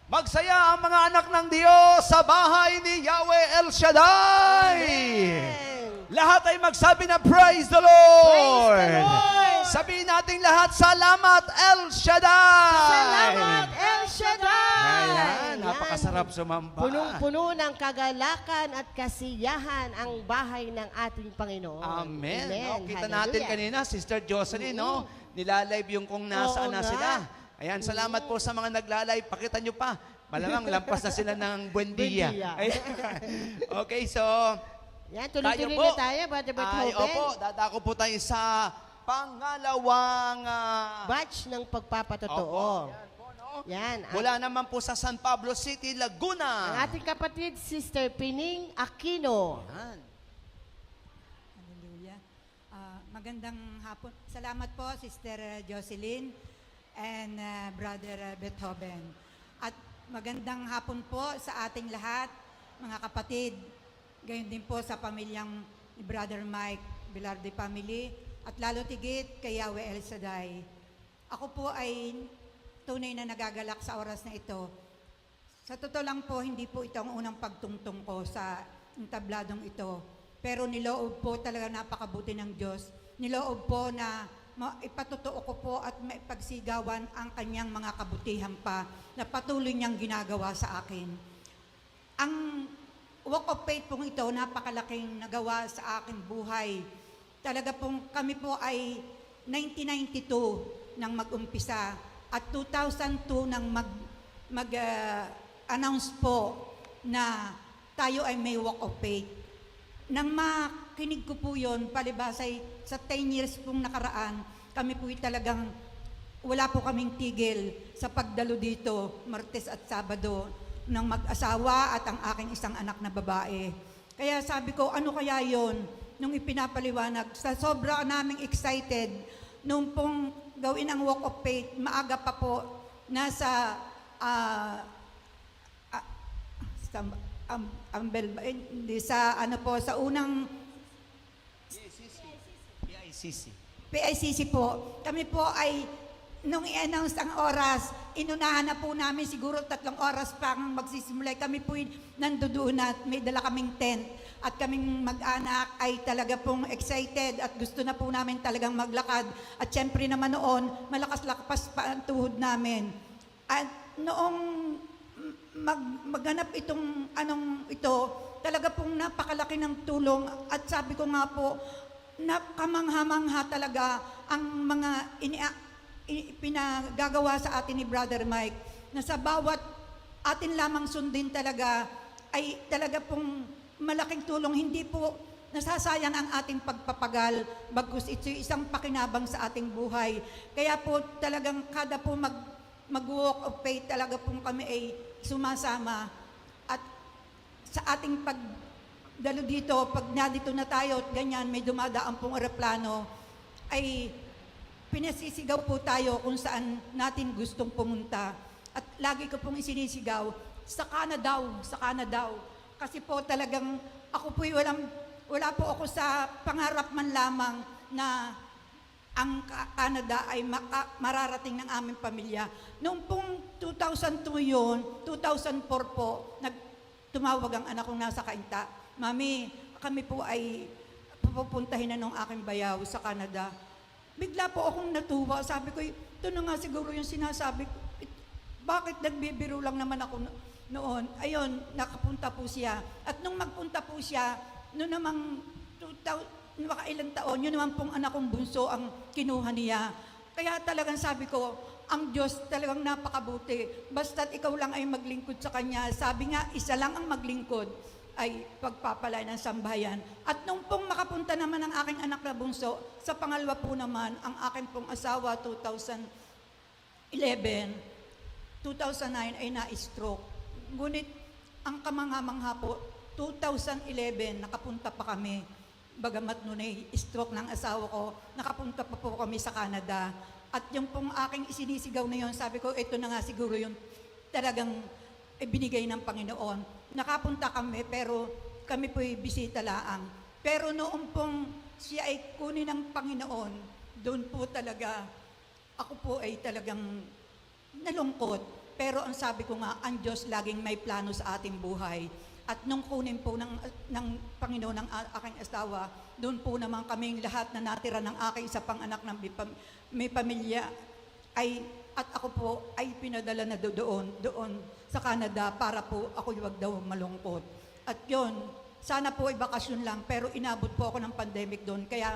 Magsaya ang mga anak ng Diyos sa bahay ni Yahweh El Shaddai. Amen. Lahat ay magsabi na praise the Lord. Praise the Lord. Sabihin natin lahat, salamat El Shaddai. Salamat, El Shaddai! Ayan, napakasarap sumamba. Punong-puno ng kagalakan at kasiyahan ang bahay ng ating Panginoon. Amen. No, kita Hallelujah. natin kanina, Sister Jocelyn, no? Nilalive yung kung nasaan Oo na nga. sila. Ayan, salamat po sa mga naglalive. Pakita nyo pa. Malamang lampas na sila ng Buendia. Buendia. Ayan. Okay, so... Yan, tuloy-tuloy tayo po. na tayo, Brother Ay, Beethoven. opo, dadako po tayo sa pangalawang... Batch ng pagpapatotoo. Opo, yan po, no? Yan. Mula naman po sa San Pablo City, Ang Laguna. ating kapatid, Sister Pining Aquino. Yan. Hallelujah. Magandang hapon. Salamat po, Sister Jocelyn and Brother Beethoven. At magandang hapon po sa ating lahat, mga kapatid. Gayon din po sa pamilyang ni Brother Mike Bilarde family at lalo tigit kay Yahweh El Shaddai. Ako po ay tunay na nagagalak sa oras na ito. Sa totoo lang po, hindi po ito ang unang pagtungtong ko sa entabladong ito. Pero niloob po talaga napakabuti ng Diyos. Niloob po na ipatotoo ko po at maipagsigawan ang kanyang mga kabutihan pa na patuloy niyang ginagawa sa akin. Ang walk of faith pong ito, napakalaking nagawa sa aking buhay. Talaga pong kami po ay 1992 nang mag-umpisa at 2002 nang mag-announce po na tayo ay may walk of faith. Nang makinig ko po yun, palibasay sa 10 years pong nakaraan, kami po talagang wala po kaming tigil sa pagdalo dito, Martes at Sabado, ng mag-asawa at ang aking isang anak na babae. Kaya sabi ko, ano kaya yon nung ipinapaliwanag? Sa sobra naming excited, nung pong gawin ang walk of faith, maaga pa po, nasa sa ano po, sa unang PICC. PICC po. Kami po ay, nung i-announce ang oras, inunahan na po namin siguro 3 oras pa ang magsisimula. Kami po nandoon at may dala kaming tent. At kaming mag-anak ay talaga pong excited at gusto na po namin talagang maglakad. At syempre naman noon, malakas-lakas pa ang tuhod namin. At noong maghanap itong ito, talaga pong napakalaki ng tulong. At sabi ko nga po, nakamangha-mangha talaga ang mga pinagagawa sa atin ni Brother Mike, na sa bawat atin lamang sundin talaga ay talaga pong malaking tulong. Hindi po nasasayang ang ating pagpapagal, bagkus ito isang pakinabang sa ating buhay. Kaya po talagang kada po mag-walk of faith talaga pong kami ay sumasama. At sa ating pagdalo dito, pag nandito na tayo at ganyan, may dumadaan pong eroplano, ay pinasisigaw po tayo kung saan natin gustong pumunta. At lagi ko pong isinisigaw, sa Canada. Kasi po talagang ako po'y wala po ako sa pangarap man lamang na ang Canada ay mararating ng aming pamilya. Noong pong 2002 yun, 2004 po, tumawag ang anak kong nasa Kainta. Mami, kami po ay pupuntahin na ng aking bayaw sa Canada. Bigla po akong natuwa. Sabi ko, ito na nga siguro yung sinasabi ko. Bakit nagbibiro lang naman ako noon? Ayun, nakapunta po siya. At nung magpunta po siya, noong namang makailang taon, yun naman pong anak kong bunso ang kinuha niya. Kaya talagang sabi ko, ang Diyos talagang napakabuti. Basta't ikaw lang ay maglingkod sa Kanya. Sabi nga, isa lang ang maglingkod ay pagpapalay ng sambahayan. At nung pong makapunta naman ang aking anak na bunso, sa pangalawa po naman, ang aking pong asawa, 2009 ay na-stroke. Ngunit, ang kamangha-mangha po, 2011, nakapunta pa kami. Bagamat noon ay stroke ng asawa ko, nakapunta pa po kami sa Canada. At yung pong aking isinisigaw na yun, sabi ko, ito na nga siguro yung talagang binigay ng Panginoon. Nakapunta kami, pero kami po'y bisita laang. Pero noong pong siya ay kunin ng Panginoon, doon po talaga, ako po ay talagang nalungkot. Pero ang sabi ko nga, ang Diyos laging may plano sa ating buhay. At nung kunin po ng Panginoon ng aking asawa, doon po naman kaming lahat na natira ng aking isa pang anak ng may pamilya, at ako po ay pinadala na doon sa Canada para po ako wag daw malungkot. At yon, sana po ay bakasyon lang, pero inabot po ako ng pandemic doon, kaya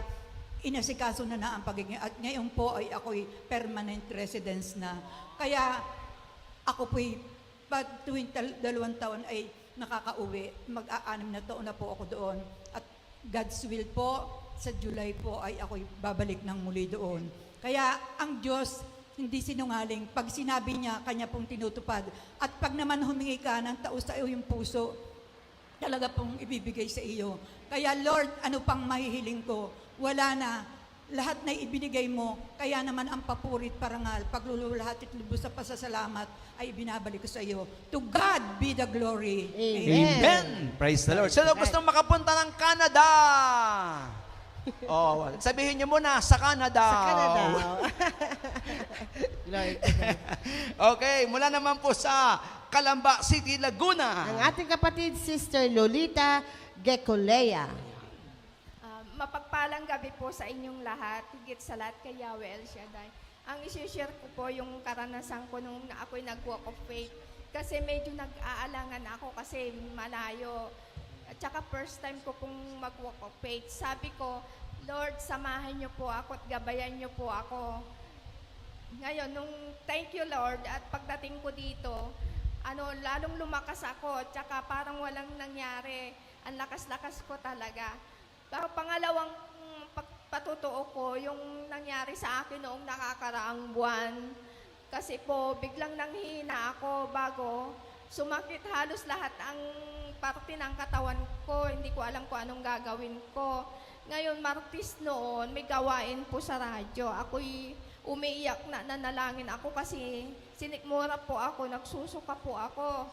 inasikaso na ang pagiging, at ngayon po ay ako'y permanent residence na. Kaya ako po'y tuwing 2 taon ay nakakauwi. Mag-aanim na taon na po ako doon. At God's will po, sa July po ay ako'y babalik ng muli doon. Kaya ang Diyos hindi sinungaling. Pag sinabi niya, Kanya pong tinutupad. At pag naman humingi ka ng taos sa iyong puso, talaga pong ibibigay sa iyo. Kaya Lord, ano pang mahihiling ko? Wala na. Lahat na ibinigay mo, kaya naman ang papurit, parangal, paglululahat at lubos sa pasasalamat ay binabalik ko sa iyo. To God be the glory. Amen. Praise the Lord. Sino gustong makapunta ng Canada? Oh, sabihin niyo muna, sa Canada. Sa Canada. Glory to God. Okay, mula naman po sa Calamba City, Laguna. Ang ating kapatid, Sister Lolita Gecolea. Mapagpalang gabi po sa inyong lahat, higit sa lahat kay Yahweh El Shaddai. Ang isi-share ko po yung karanasan ko nung ako'y nag-walk of faith. Kasi medyo nag-aalangan ako kasi malayo. At saka first time ko pong mag-walk of faith. Sabi ko, Lord, samahan niyo po ako at gabayan niyo po ako. Ngayon, thank you Lord, at pagdating ko dito, lalong lumakas ako, at saka parang walang nangyari. Ang lakas-lakas ko talaga. Pero pangalawang patutuo ko, yung nangyari sa akin noong nakakaraang buwan. Kasi po, biglang nanghihina ako bago sumakit halos lahat ang parte ng katawan ko. Hindi ko alam kung anong gagawin ko. Ngayon, Martes noon, may gawain po sa radyo. Ako'y umiiyak na nanalangin ako kasi sinikmura po ako, nagsusuka po ako.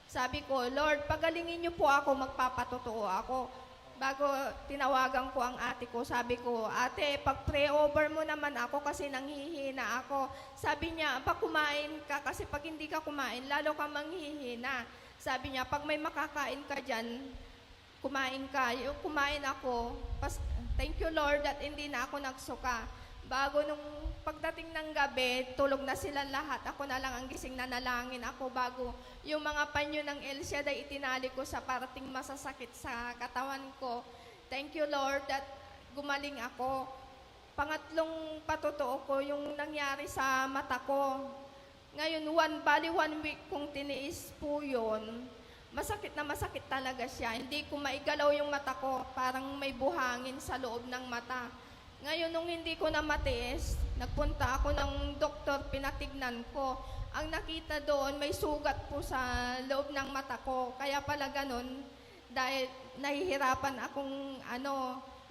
Sabi ko, Lord, pagalingin niyo po ako, magpapatotoo ako. Bago tinawagan ko ang ate ko, sabi ko, ate, pag-pray over mo naman ako kasi nanghihina ako. Sabi niya, pag kumain ka, kasi pag hindi ka kumain, lalo ka manghihina. Sabi niya, pag may makakain ka dyan, kumain ka. Yung kumain ako, thank you Lord at hindi na ako nagsuka. Bago nung pagdating ng gabi, tulog na sila lahat. Ako na lang ang gising na nalangin ako bago yung mga panyo ng El Shaddai itinali ko sa parating masasakit sa katawan ko. Thank you Lord at gumaling ako. Pangatlong patotoo ko yung nangyari sa mata ko. Ngayon, bali 1 week kong tiniis po yun. Masakit na masakit talaga siya. Hindi ko maigalaw yung mata ko. Parang may buhangin sa loob ng mata. Ngayon, nung hindi ko na matiis, nagpunta ako ng doktor, pinatignan ko. Ang nakita doon, may sugat po sa loob ng mata ko. Kaya pala ganun, dahil nahihirapan akong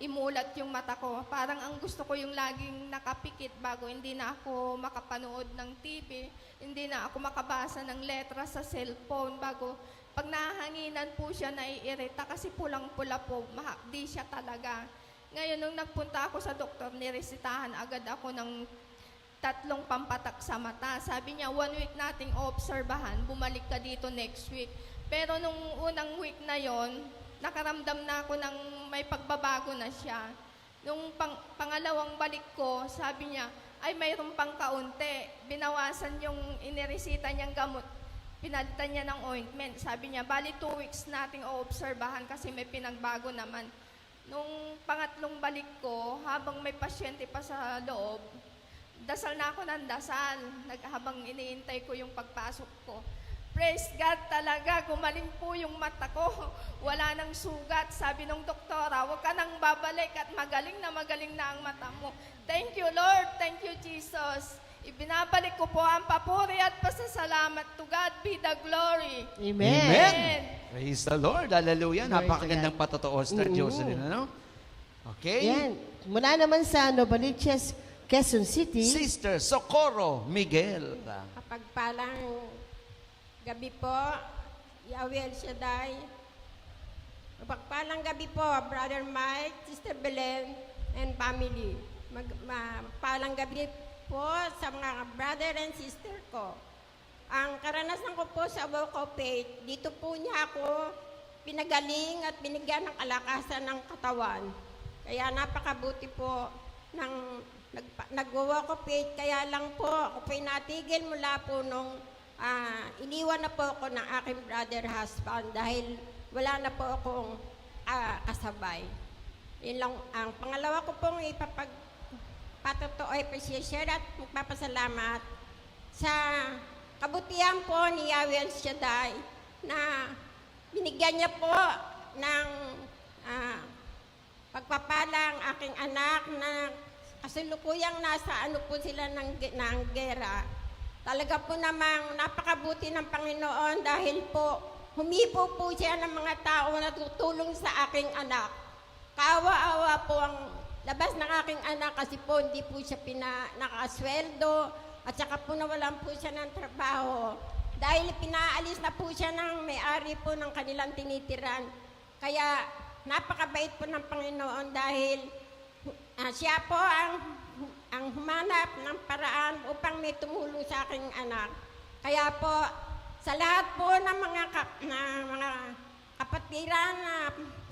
imulat yung mata ko. Parang ang gusto ko yung laging nakapikit bago hindi na ako makapanood ng TV, hindi na ako makabasa ng letra sa cellphone bago pag nahanginan po siya naiirita kasi pulang-pula po, mahapdi siya talaga. Ngayon, nung nagpunta ako sa doktor, niresitahan agad ako ng 3 pampatak sa mata. Sabi niya, 1 week nating obserbahan, bumalik ka dito next week. Pero nung unang week na yon, nakaramdam na ako ng may pagbabago na siya. Nung pangalawang balik ko, sabi niya, ay mayroon pang kaunti. Binawasan yung iniresita niyang gamot. Pinalitan niya ng ointment. Sabi niya, bali 2 weeks nating obserbahan kasi may pinagbago naman. Nung pangatlong balik ko, habang may pasyente pa sa loob, dasal na ako ng dasal, habang iniintay ko yung pagpasok ko. Praise God talaga, gumaling po yung mata ko. Wala nang sugat. Sabi ng doktora, huwag ka nang babalik at magaling na ang mata mo. Thank you, Lord. Thank you, Jesus. Ibinabalik ko po ang papuri at pasasalamat. To God be the glory. Amen. Amen. Praise the Lord. Hallelujah. Glory to Napakagandang God. patotoo, Sister Jocelyn. Ano? Okay. Yan. Mula naman sa Novaliches, Quezon City. Sister Socorro Miguel. Kapagpalang gabi po, Yahweh El Shaddai. Kapagpalang gabi po, Brother Mike, Sister Belen, and family. Magpalang gabi po sa mga brother and sister ko. ang karanasan ko po sa Walk of Faith, dito po niya ako pinagaling at binigyan ng kalakasan ng katawan. Kaya napakabuti po ng nag-walk of faith. Kaya lang po, ako po'y natigil mula po nung iniwan na po ako ng aking brother husband dahil wala na po akong kasabay. Yun lang, ang pangalawa ko pong ipapagpatuto ay share at magpapasalamat sa kabutihan po ni Yahweh El Shaddai na binigyan niya po ng pagpapalang aking anak na kasalukuyang nasa po sila ng gera. Talaga po namang napakabuti ng Panginoon dahil po humipo po siya ng mga tao na tutulong sa aking anak. Kaawa-awa po ang labas ng aking anak kasi po hindi po siya nakasweldo at saka po nawalan po siya ng trabaho. Dahil pinaalis na po siya ng may-ari po ng kanilang tinitiran. Kaya napakabait po ng Panginoon dahil siya po ang humanap ng paraan upang may tumulong sa aking anak. Kaya po, sa lahat po ng mga kapatiran na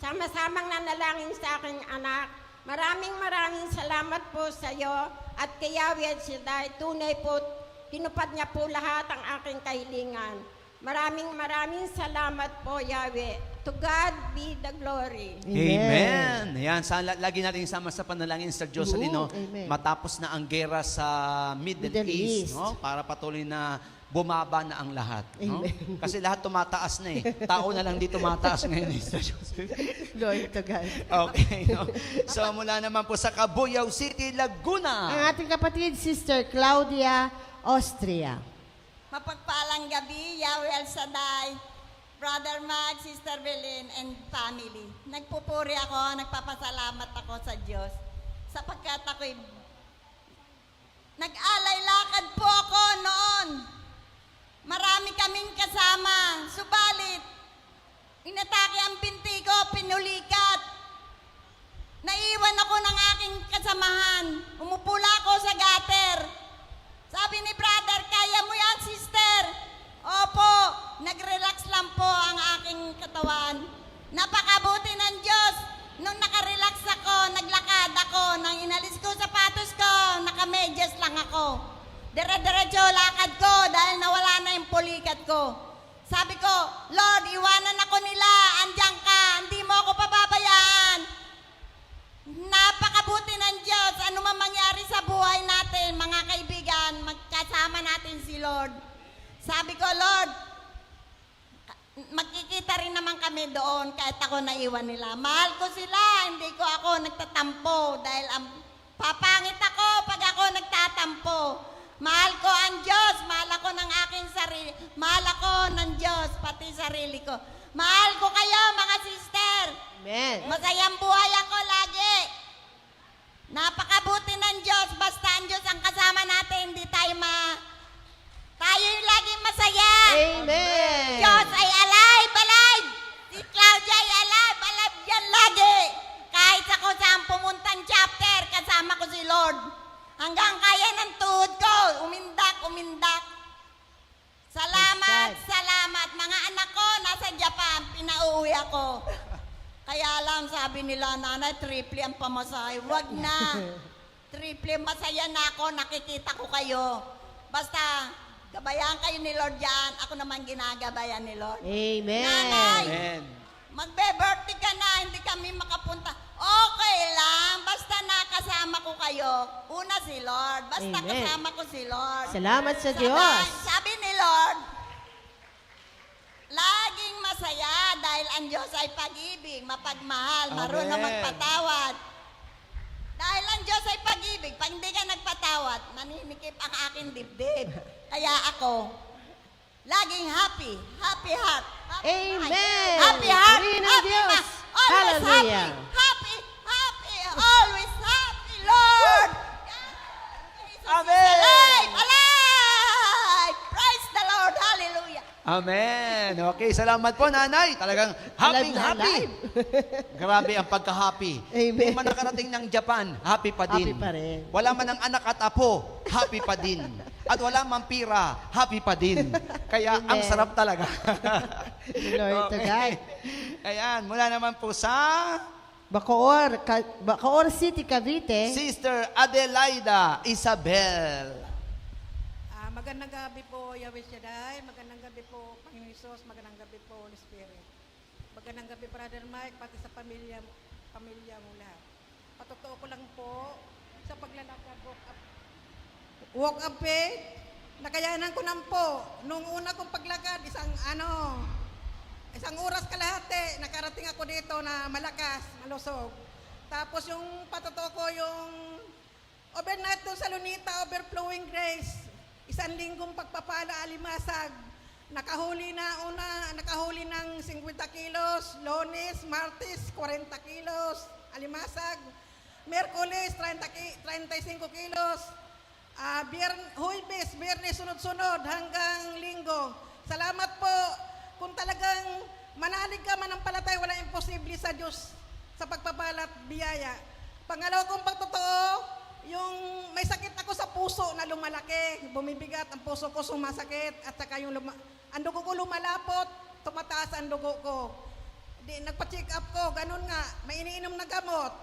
sama-samang nanalangin sa aking anak, maraming salamat po sa iyo at kay Yahweh Shaddai. Tunay po, tinupad niya po lahat ang aking kahilingan. Maraming salamat po, Yahweh. To God be the glory. Amen. Yan, lagi natin sama sa panalangin sa Diyos, no? Amen. Matapos na ang gera sa Middle East, no? Para patuloy na bumaba na ang lahat, no? Kasi lahat tumataas na eh. Tao na lang di tumataas ngayon sa Diyos. Glory to God. Okay, no? So mula naman po sa Cabuyao City, Laguna. Ang ating kapatid, Sister Claudia Austria. Mapagpalang gabi, Yahweh El Shaddai, Brother Mag, Sister Belen, and family. Nagpupuri ako, nagpapasalamat ako sa Diyos sapagkat ako'y nag-alay lakad po ako noon. Marami kaming kasama, subalit inatake ang binti ko, pinulikat. Naiwan ako ng aking kasamahan. Umupula ako sa gutter. Sabi ni brother, kaya mo yan, sister. Opo, nag-relax lang po ang aking katawan. Napakabuti ng Diyos. Nung nakarelax ako, naglakad ako. Nang inalis ko sapatos ko, nakamedyas lang ako. Dire-diretso lakad ko dahil nawala na yung pulikat ko. Sabi ko, Lord, iwanan ako nila. Andiyan ka. Hindi mo ako pababayaan. Napakabuti ng Diyos. Ano man mangyari sa buhay natin, mga kaibigan, magkasama natin si Lord. Sabi ko, Lord, magkikita rin naman kami doon kahit ako naiwan nila. Mahal ko sila, hindi ko ako nagtatampo dahil papangit ako pag ako nagtatampo. Mahal ko ang Diyos, mahal ako ng aking sarili, mahal ako ng Diyos, pati sarili ko. Mahal ko kayo, mga sister. Amen. Masayang buhay ako lagi. Napakabuti ng Diyos, basta ang Diyos ang kasama natin, hindi tayo tayo yung laging masaya. Amen. Diyos ay alive. Si Claudia ay alive yan lagi. Kahit ako saan pumuntang chapter, kasama ko si Lord. Hanggang kaya ng tuhod ko, umindak. Salamat. Mga anak ko, nasa Japan, pinauwi ako. Kaya lang, sabi nila, nanay, triple ang pamasahe. Wag na. Triple, masaya na ako, nakikita ko kayo. Basta, gabayan kayo ni Lord dyan. Ako naman ginagabayan ni Lord. Amen. Nanay, Amen. magbe-birthday ka na, hindi kami makapunta. Okay lang, basta nakasama ko kayo. Una si Lord, basta Amen. kasama ko si Lord. Salamat sa Diyos. Sabi ni Lord, laging masaya dahil ang Diyos ay pag-ibig, mapagmahal, marunong Amen. magpatawad. Dahil ang Diyos ay pag-ibig, pag hindi ka nagpatawad, naninikip ang aking dibdib. Kaya ako, laging happy heart. Amen. Happy heart, Purihin ng happy Diyos. ma- always Hallelujah. happy, always happy, Lord. Jesus is Amen. alive. Praise the Lord, hallelujah. Amen. Okay, salamat po, nanay. Talagang happy. Alive na alive. Grabe ang pagka-happy. Amen. Hindi man nakarating ng Japan, happy pa din. Happy pa rin. Wala man ng anak at apo, happy pa din. At wala man pira, happy pa din. Kaya ang Amen. sarap talaga. Glory to God. Ayan, mula naman po sa Bacoor City, Cavite. Sister Adelaida Isabel. Magandang gabi po, Yahweh Shaddai. Magandang gabi po, Panginoon Hesus. Magandang gabi po, Holy Spirit. Magandang gabi, Brother Mike, pati sa pamilya mo lahat. Patotoo ko lang po, sa paglalakad, walk up faith, nakayanan ko nang po. Nung una kong paglakad, isang oras kalahati, nakarating ako dito na malakas, malusog. Tapos yung patotoo ko, yung overnight doon sa Lunita, overflowing grace. Isang linggong pagpapala, alimasag. Nakahuli ng 50 kilos, Lunes, Martes, 40 kilos, alimasag. Merkulis, 35 kilos. Huwebes, Biyernes, sunod-sunod hanggang Linggo. Salamat po. Kung talagang manalig ka mananampalataya, walang imposible sa Diyos sa pagpapalat biyaya. Pangalawa kong pagtotoo, yung may sakit ako sa puso na lumalaki, bumibigat ang puso ko, sumasakit, at saka yung ang dugo ko lumalapot, tumataas ang dugo ko. Nagpa-check up ko, ganun nga, may iniinom na gamot.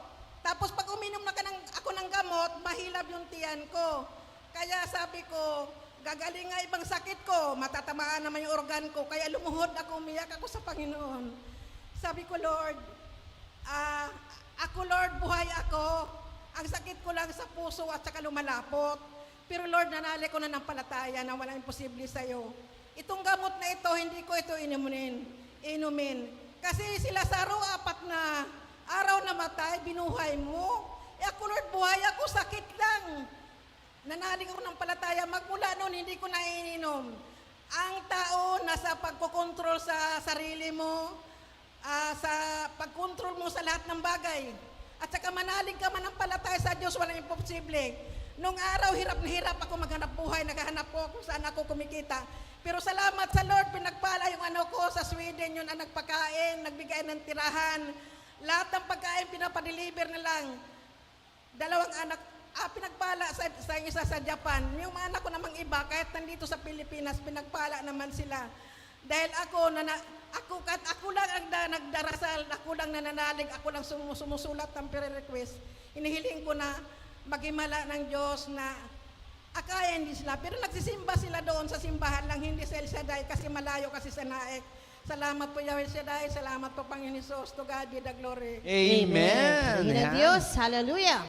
Tapos pag uminom na ako ng gamot, mahilab yung tiyan ko. Kaya sabi ko, gagaling nga ibang sakit ko, matatamaan naman yung organ ko, kaya lumuhod ako, umiyak ako sa Panginoon. Sabi ko, Lord, Lord, buhay ako. Ang sakit ko lang sa puso at saka lumalapot. Pero Lord, nanali ko na ng palataya na walang imposible sa'yo. Itong gamot na ito, hindi ko ito inumin. Kasi si Lazaro, 4 na araw na matay, binuhay mo. Ako Lord, buhay ako, sakit lang. Nanali ko ng palataya, magmula noon, hindi ko na ininom. Ang tao, nasa pagkokontrol sa sarili mo, sa pagkontrol mo sa lahat ng bagay. At saka manalig ka mananampalataya sa Diyos, walang imposible. Nung araw, hirap na hirap ako maghanap buhay, naghahanap po kung saan ako kumikita. Pero salamat sa Lord, pinagpala yung ko sa Sweden, yun ang nagpakain, nagbigay ng tirahan. Lahat ng pagkain pinapadeliver na lang. 2 anak, pinagpala sa isa sa Japan. Yung mga anak ko namang iba, kahit nandito sa Pilipinas, pinagpala naman sila. Dahil ako lang ang nagdarasal, ako lang nananalig, ako lang sumusulat ng prayer request. Inihiling ko na maghimala ng Diyos na akayin din sila. Pero nagsisimba sila doon sa simbahan lang, hindi sa El Shaddai kasi malayo kasi sa Naik. Salamat po Yahweh Shaddai, salamat po Panginoon Hesus. To God be the glory. Amen. Amen. Diyos, hallelujah.